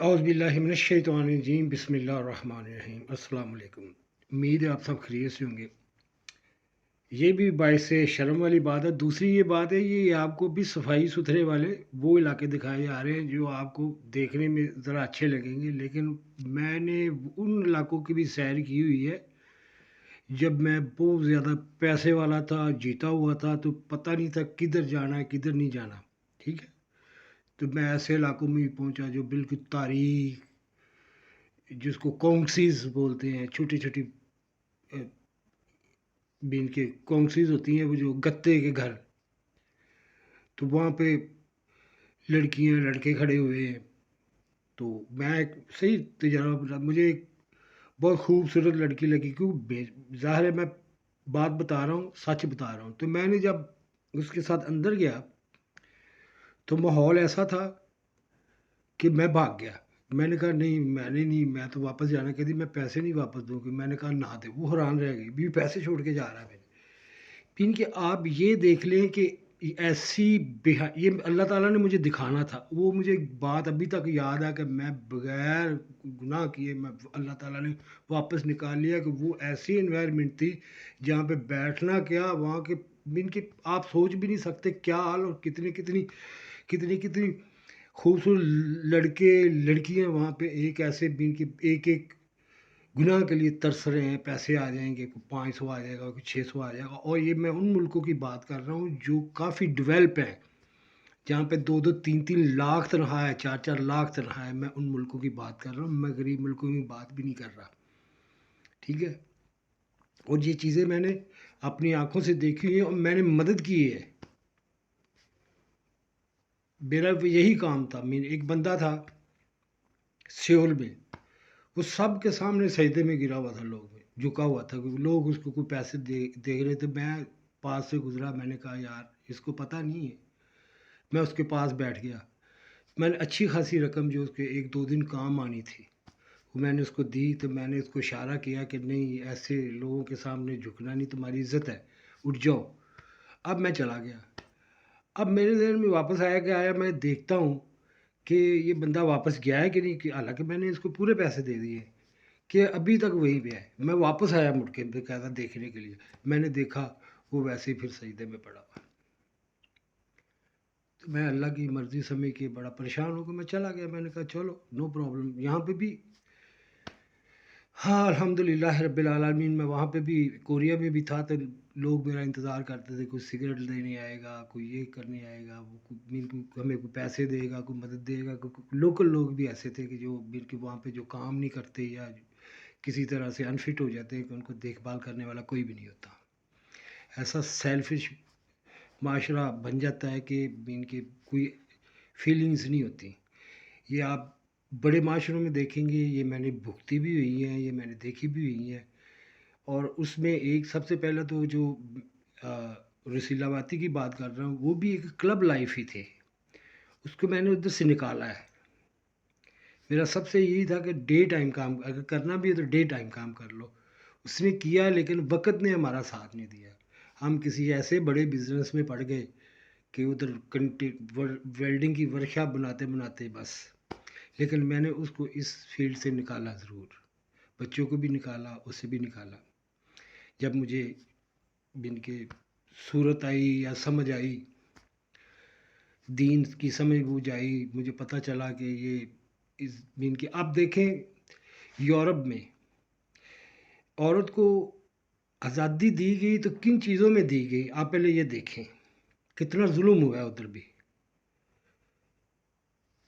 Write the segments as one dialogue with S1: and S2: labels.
S1: औज़ु बिल्लाहि मिनश्शैतानिर्रजीम बिस्मिल्लाहिर्रहमानिर्रहीम। अस्सलाम वालेकुम। उम्मीद है आप सब खैरियत से होंगे। ये भी बाइस शर्म वाली बात है। दूसरी ये बात है, ये आपको भी सफाई सुथरे वाले वो इलाके दिखाए जा रहे हैं जो आपको देखने में ज़रा अच्छे लगेंगे, लेकिन मैंने उन इलाकों की भी सैर की हुई है जब मैं बहुत ज़्यादा पैसे वाला था, जीता हुआ था, तो पता नहीं था किधर जाना है किधर नहीं जाना। ठीक है, तो मैं ऐसे इलाकों में भी पहुंचा जो बिल्कुल तारीख, जिसको कॉन्क्सीज बोलते हैं, छोटी छोटी बीन के कॉन्क्सीज होती हैं, वो जो गत्ते के घर। तो वहाँ पे लड़कियाँ लड़के खड़े हुए हैं। तो मैं एक सही तजर्बा, मुझे एक बहुत खूबसूरत लड़की लगी, क्योंकि ज़ाहिर है मैं बात बता रहा हूँ, सच बता रहा हूँ। तो मैंने जब उसके साथ अंदर गया तो माहौल ऐसा था कि मैं भाग गया। मैंने कहा नहीं, मैंने नहीं, मैं तो वापस जाना। कहती मैं पैसे नहीं वापस दूँगी। मैंने कहा ना दे। वो हैरान रह गई, भी पैसे छोड़ के जा रहा है मेरे। फिर कि आप ये देख लें कि ऐसी ये अल्लाह ताला ने मुझे दिखाना था। वो मुझे एक बात अभी तक याद है कि मैं बगैर गुनाह किए मैं अल्लाह ताला ने वापस निकाल लिया, कि वो ऐसी एनवायरनमेंट थी जहाँ पे बैठना क्या वहाँ के मीन के आप सोच भी नहीं सकते क्या हाल, और कितनी कितनी कितनी कितनी खूबसूरत लड़के लड़कियाँ वहाँ पे एक ऐसे मीन के एक एक गुनाह के लिए तरस रहे हैं। पैसे आ जाएँगे, कोई 500 आ जाएगा, कोई 600 आ जाएगा। और ये मैं उन मुल्कों की बात कर रहा हूँ जो काफ़ी डेवलप हैं, जहाँ पे 2-2 3-3 लाख तनख़्वाह है, 4-4 लाख तनख़्वाह है। मैं उन मुल्कों की बात कर रहा हूँ, मैं गरीब मुल्कों की बात भी नहीं कर रहा। ठीक है? और ये चीज़ें मैंने अपनी आँखों से देखी हुई हैं और मैंने मदद की है। मेरा यही काम था। एक बंदा था सियोल में, वो सबके सामने सजदे में गिरा हुआ था, लोग में झुका हुआ था, क्योंकि लोग उसको कोई पैसे दे रहे थे। मैं पास से गुजरा, मैंने कहा यार इसको पता नहीं है। मैं उसके पास बैठ गया। मैंने अच्छी खासी रकम जो उसके 1-2 दिन काम आनी थी वो मैंने उसको दी। तो मैंने उसको इशारा किया कि नहीं, ऐसे लोगों के सामने झुकना नहीं, तुम्हारी इज्जत है, उठ जाओ। अब मैं चला गया। अब मेरे ज़हन में वापस आया कि आया मैं देखता हूँ कि ये बंदा वापस गया है कि नहीं, कि हालांकि मैंने इसको पूरे पैसे दे दिए, कि अभी तक वहीं पे है। मैं वापस आया मुड़ के बेकायदा देखने के लिए। मैंने देखा वो वैसे ही फिर सजदे में पड़ा हुआ। तो मैं अल्लाह की मर्ज़ी समझ के बड़ा परेशान होकर मैं चला गया। मैंने कहा चलो नो प्रॉब्लम। यहाँ पे भी हाँ, अल्हम्दुलिल्लाह रब्बिल आलमीन। मैं वहाँ पे भी कोरिया में भी था, तो लोग मेरा इंतज़ार करते थे। कोई सिगरेट देने आएगा, कोई ये करने आएगा, वो मीन को हमें कोई पैसे देगा, कोई मदद देगा। लोकल लोग भी ऐसे थे कि जो मीन के वहाँ पे जो काम नहीं करते या किसी तरह से अनफिट हो जाते हैं, कि उनको देखभाल करने वाला कोई भी नहीं होता। ऐसा सेल्फिश माशरा बन जाता है कि मीन के कोई फीलिंग्स नहीं होती। ये आप बड़े माशरों में देखेंगे, ये मैंने भुगती भी हुई हैं, ये मैंने देखी भी हुई हैं। और उसमें एक सबसे पहले तो जो रसीलाबाती की बात कर रहा हूँ, वो भी एक क्लब लाइफ ही थे। उसको मैंने उधर से निकाला है। मेरा सबसे यही था कि डे टाइम काम अगर करना भी है तो डे टाइम काम कर लो। उसने किया, लेकिन वक़्त ने हमारा साथ नहीं दिया। हम किसी ऐसे बड़े बिज़नेस में पड़ गए कि उधर वेल्डिंग की वर्कशॉप बनाते बनाते बस। लेकिन मैंने उसको इस फील्ड से निकाला ज़रूर। बच्चों को भी निकाला, उसे भी निकाला। जब मुझे इनके सूरत आई या समझ आई, दीन की समझ बूझ आई, मुझे पता चला कि ये इस इनके आप देखें यूरोप में औरत को आज़ादी दी गई तो किन चीज़ों में दी गई, आप पहले ये देखें। कितना जुल्म हुआ है उधर भी।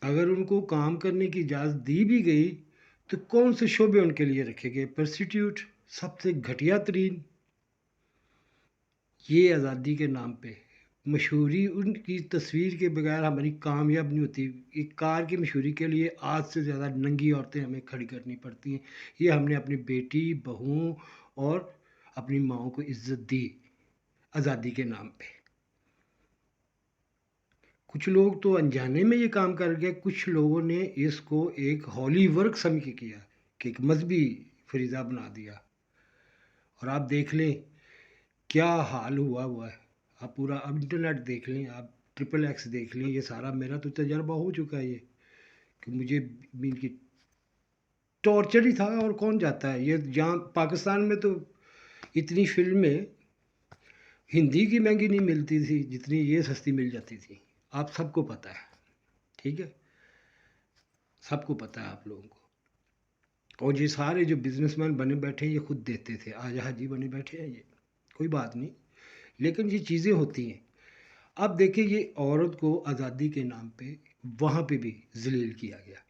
S1: अगर उनको काम करने की इजाज़त दी भी गई तो कौन से शोबे उनके लिए रखे गए? प्रोस्टिट्यूट, सबसे घटिया तरीन। ये आज़ादी के नाम पे मशहूरी, उनकी तस्वीर के बगैर हमारी कामयाब नहीं होती। एक कार की मशहूरी के लिए आज से ज़्यादा नंगी औरतें हमें खड़ी करनी पड़ती हैं। ये हमने अपनी बेटी, बहुओं और अपनी माँओं को इज़्ज़त दी आज़ादी के नाम पे। कुछ लोग तो अनजाने में ये काम कर गए, कुछ लोगों ने इसको एक हॉली वर्क समझ के किया, कि एक मजहबी फरीज़ा बना दिया। और आप देख लें क्या हाल हुआ है। आप पूरा अब इंटरनेट देख लें, आप ट्रिपल एक्स देख लें, ये सारा मेरा तो तजर्बा हो चुका है ये, کہ مجھے بھی ان کی ٹارچر ہی تھا، اور کون جاتا ہے یہ جہاں پاکستان میں تو اتنی فلمیں ہندی کی مہنگی نہیں ملتی تھی جتنی یہ سستی مل جاتی تھی، آپ سب کو پتہ ہے، ٹھیک ہے، سب کو پتہ ہے آپ لوگوں کو، اور یہ سارے جو بزنس مین بنے بیٹھے ہیں یہ خود دیتے تھے، آج حاجی بنے بیٹھے ہیں، یہ کوئی بات نہیں، لیکن یہ چیزیں ہوتی ہیں۔ اب دیکھیں یہ عورت کو آزادی کے نام پہ وہاں پہ بھی ذلیل کیا گیا،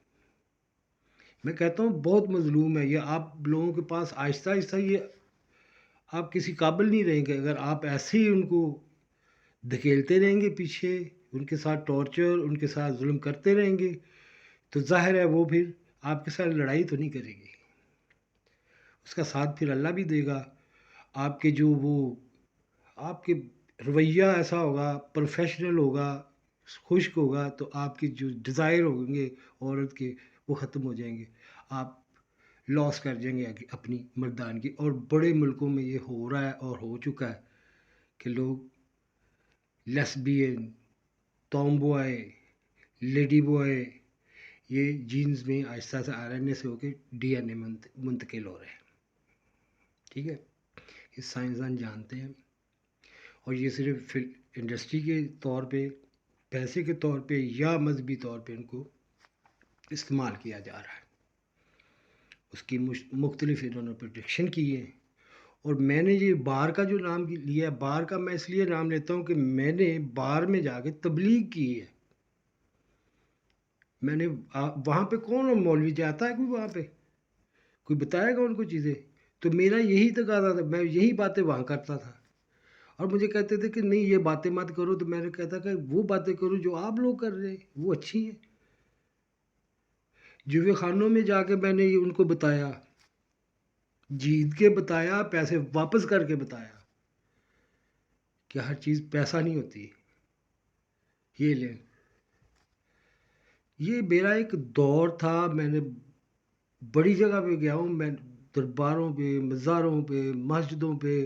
S1: میں کہتا ہوں بہت مظلوم ہے یہ، آپ لوگوں کے پاس آہستہ آہستہ یہ آپ کسی قابل نہیں رہیں گے اگر آپ ایسے ہی ان کو دھکیلتے رہیں گے پیچھے، ان کے ساتھ ٹارچر، ان کے ساتھ ظلم کرتے رہیں گے، تو ظاہر ہے وہ پھر آپ کے ساتھ لڑائی تو نہیں کرے گی، اس کا ساتھ پھر اللہ بھی دے گا، آپ کے جو وہ آپ کے رویہ ایسا ہوگا، پروفیشنل ہوگا، خشک ہوگا، تو آپ کی جو ڈیزائر ہوں گے عورت کے وہ ختم ہو جائیں گے، آپ لاس کر جائیں گے اپنی مردانگی، اور بڑے ملکوں میں یہ ہو رہا ہے اور ہو چکا ہے کہ لوگ lesbian, Tom boy, lady boy, یہ جینز میں آہستہ سے RNA سے ہو کے DNA منتقل ہو رہے ہیں، ٹھیک ہے، یہ سائنسدان جانتے ہیں، اور یہ صرف انڈسٹری کے طور پہ، پیسے کے طور پہ یا مذہبی طور پہ ان کو استعمال کیا جا رہا ہے، اس کی مختلف انہوں نے پروٹیکشن کی ہے۔ اور میں نے یہ بار کا جو نام لیا ہے، بار کا میں اس لیے نام لیتا ہوں کہ میں نے بار میں جا کے تبلیغ کی ہے، میں نے وہاں پہ کون مولوی جاتا ہے کوئی وہاں پہ کوئی بتائے گا ان کو چیزیں، تو میرا یہی تقاضا تھا، میں یہی باتیں وہاں کرتا تھا، اور مجھے کہتے تھے کہ نہیں یہ باتیں مت کرو، تو میں نے کہتا کہ وہ باتیں کرو جو آپ لوگ کر رہے ہیں وہ اچھی ہیں، جوے خانوں میں جا کے میں نے ان کو بتایا، جیت کے بتایا، پیسے واپس کر کے بتایا کہ ہر چیز پیسہ نہیں ہوتی، یہ لیں، یہ میرا ایک دور تھا، میں نے بڑی جگہ پہ گیا ہوں، میں درباروں پہ، مزاروں پہ، مسجدوں پہ،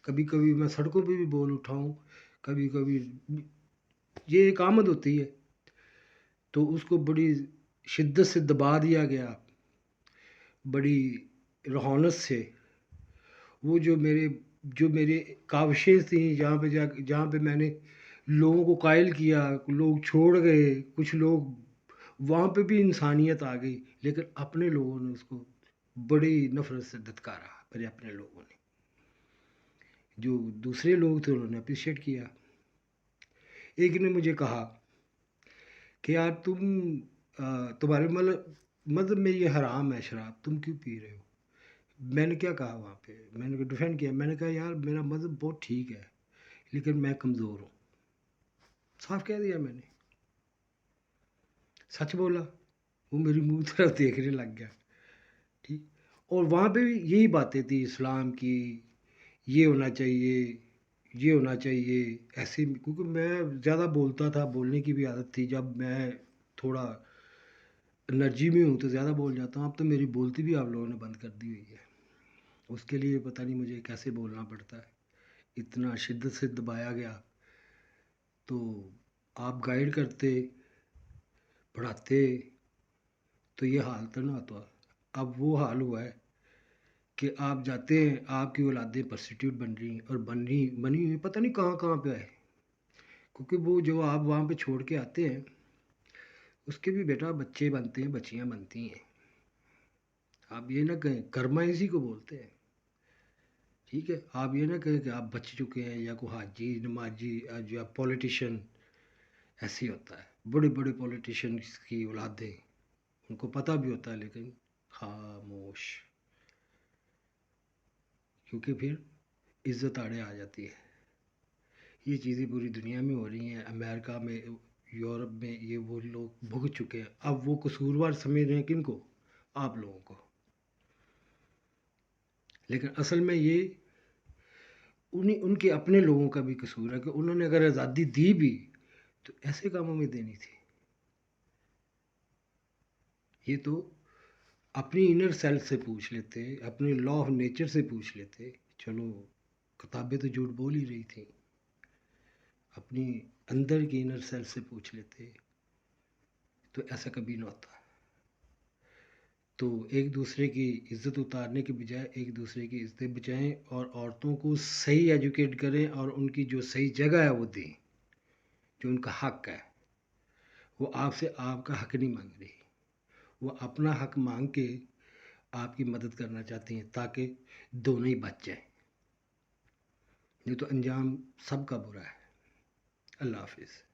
S1: کبھی کبھی میں سڑکوں پہ بھی بول اٹھاؤں، کبھی کبھی یہ ایک آمد ہوتی ہے تو اس کو بڑی شدت سے دبا دیا گیا، بڑی رہونت سے، وہ جو میرے کاوشیں تھیں جہاں پہ میں نے لوگوں کو قائل کیا، لوگ چھوڑ گئے، کچھ لوگ وہاں پہ بھی انسانیت آ گئی، لیکن اپنے لوگوں نے اس کو بڑی نفرت سے دھتکارا، میرے اپنے لوگوں نے، جو دوسرے لوگ تھے انہوں نے اپریشیٹ کیا، ایک نے مجھے کہا کہ یار تمہارے مذہب میں یہ حرام ہے شراب، تم کیوں پی رہے ہو؟ میں نے کیا کہا وہاں پہ، میں نے ڈیفینڈ کیا، میں نے کہا یار میرا مذہب بہت ٹھیک ہے لیکن میں کمزور ہوں، صاف کہہ دیا میں نے، سچ بولا، وہ میری منہ طرف دیکھنے لگ گیا، ٹھیک، اور وہاں پہ بھی یہی باتیں تھیں اسلام کی، یہ ہونا چاہیے، یہ ہونا چاہیے، ایسے، کیونکہ میں زیادہ بولتا تھا، بولنے کی بھی عادت تھی، جب میں تھوڑا انرجی میں ہوں تو زیادہ بول جاتا ہوں، اب تو میری بولتی بھی آپ لوگوں نے بند کر دی ہوئی ہے، اس کے لیے پتہ نہیں مجھے کیسے بولنا پڑتا ہے، اتنا شدت سے دبایا گیا، تو آپ گائیڈ کرتے، پڑھاتے تو یہ حال تو نہ ہوتا، اب وہ حال ہوا ہے کہ آپ جاتے ہیں، آپ کی اولادیں پرسٹیوٹ بن رہی ہیں، اور بنی ہوئی پتہ نہیں کہاں کہاں پہ آئے، کیونکہ وہ جو آپ وہاں پہ چھوڑ کے آتے ہیں اس کے بھی بیٹا بچے بنتے ہیں، بچیاں بنتی ہیں، آپ یہ نہ کہیں، کرما اسی کو بولتے ہیں، ٹھیک ہے، آپ یہ نہ کہیں کہ آپ بچ چکے ہیں یا کوئی حاجی نمازی یا پولیٹیشین، ایسے ہی ہوتا ہے، بڑے بڑے پولیٹیشینس کی اولادیں، ان کو پتہ بھی ہوتا ہے لیکن خاموش، کیونکہ پھر عزت آڑے آ جاتی ہے، یہ چیزیں پوری دنیا میں ہو رہی ہیں، امریکہ میں، یورپ میں، یہ وہ لوگ بھگت چکے ہیں، اب وہ قصوروار سمجھ رہے ہیں کن کو؟ آپ لوگوں کو، لیکن اصل میں یہ ان کے اپنے لوگوں کا بھی قصور ہے کہ انہوں نے اگر آزادی دی بھی تو ایسے کاموں میں دینی تھی، یہ تو اپنی انر سیلف سے پوچھ لیتے، اپنے لا آف نیچر سے پوچھ لیتے، چلو کتابیں تو جھوٹ بول ہی رہی تھیں، اپنی اندر کی انر سیلف سے پوچھ لیتے تو ایسا کبھی نہ ہوتا، تو ایک دوسرے کی عزت اتارنے کے بجائے ایک دوسرے کی عزتیں بچائیں اور عورتوں کو صحیح ایجوکیٹ کریں اور ان کی جو صحیح جگہ ہے وہ دیں، جو ان کا حق ہے۔ وہ آپ سے آپ کا حق نہیں مانگ رہی، وہ اپنا حق مانگ کے آپ کی مدد کرنا چاہتی ہیں تاکہ دونوں ہی بچ جائیں، نہیں تو انجام سب کا برا ہے۔ اللہ حافظ۔